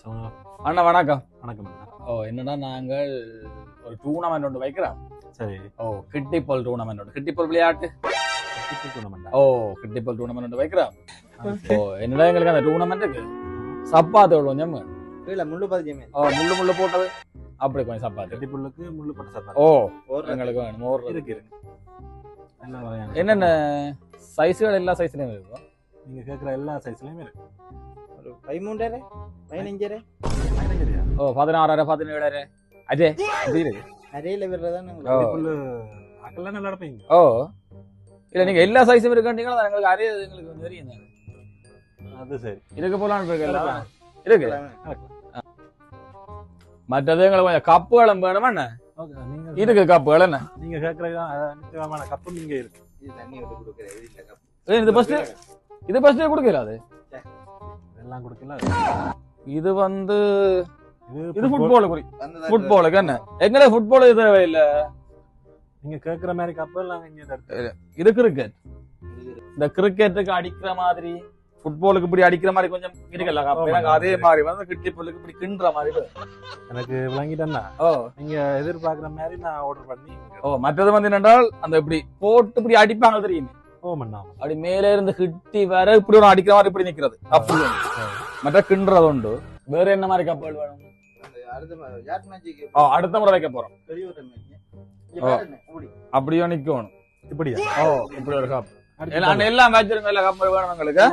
சொல்லுங்க. அண்ணா வணக்கம். வணக்கம் அண்ணா. என்னடா நாங்கள் ஒரு டூர்னமெண்ட் ஒன்று வைக்கிறோம். சரி. கிட்டிப்பால் டூர்னமெண்ட் ஒன்று. கிட்டிப்பால் விளையாட்டு. டூர்னமெண்ட். கிட்டிப்பால் டூர்னமெண்ட் ஒன்று வைக்கிறோம். என்னடா எங்களுக்கு அந்த டூர்னமெண்ட்டுக்கு சப்பாத்து கொஞ்சம் இல்ல முள்ளு பதிஜமே. முள்ளு போட்டது அப்படி கொஞ்சம் சப்பாத்து. கட்டிப்புல்லுக்கு முள்ளு பட்ட சப்பாத்தி. எங்களுக்கு வேணும். மோர் இருக்கு. எல்லா வகையான என்னென்ன சைஸ்கள் எல்லா சைஸ்லயும் இருக்கும். நீங்க கேக்குற எல்லா சைஸ்லயும் இருக்கு. ஒரு 13 15 16 17 அதே இது இருக்கு. அரையில விடுறதானே கட்டிப்புல்லு அக்கெல்லாம் நல்லா இருப்பீங்க. இல்ல நீங்க எல்லா சைஸும் இருக்கீங்களா எங்களுக்கு அறிய எங்களுக்கு தெரியும் தானே. அது சரி. இதுக்கு போலாம் இருக்கு இருக்கு. மற்றது எங்களுக்கு கொஞ்சம் கப்புகளும் வேணுமா என்ன? நீங்க இருக்கு கப்புகள் என்ன? நீங்க கேக்குற நிச்சயமான கப்பு நீங்க இருக்கு. இது தண்ணி விட்டு கொடுக்கறது இல்ல கப். இது ஃபர்ஸ்ட் கொடுக்கல அது எல்லாம் கொடுக்கல. இது வந்து இது ஃபுட்பாலுக்கு என்ன எங்களே ஃபுட்பால் இது தேவையில்ல. நீங்க கேக்குற மாதிரி கப்பு எல்லாம் இங்க இருக்கு. இது கிரிக்கெட். இந்த கிரிக்கெட்டுக்கு அடிக்கிற மாதிரி ஃபுட்பாலுக்கு இப்படி அடிக்கிற மாதிரி கொஞ்சம் இருக்குல்ல கப்பு. எனக்கு அதே மாதிரி வந்து கிட்டிப்புல்லுக்கு இப்படி கிண்டுற மாதிரி எனக்கு விளங்கிட்டேன்னா நீங்க எதிர்பார்க்கிற மாதிரி நான் ஆர்டர் பண்ணி. மற்றது வந்து என்னென்றால் அந்த இப்படி போட்டு இப்படி அடிப்பாங்க தெரியுமே. அப்படி மேல இருந்து கிட்டி வேற இப்படி ஒரு அடிக்கிற மாதிரி இப்படி நிக்கிறது கப்பு. மற்ற கிண்டுறது உண்டு. வேற என்ன மாதிரி கப்பல் வேணும்? அடுத்த முறை வைக்க போறோம். அப்படியோ நிக்கணும். இப்படியா? இப்படி ஒரு கப். எல்லா மேட்சும் எல்லா கப்பல் வேணும் எங்களுக்கு.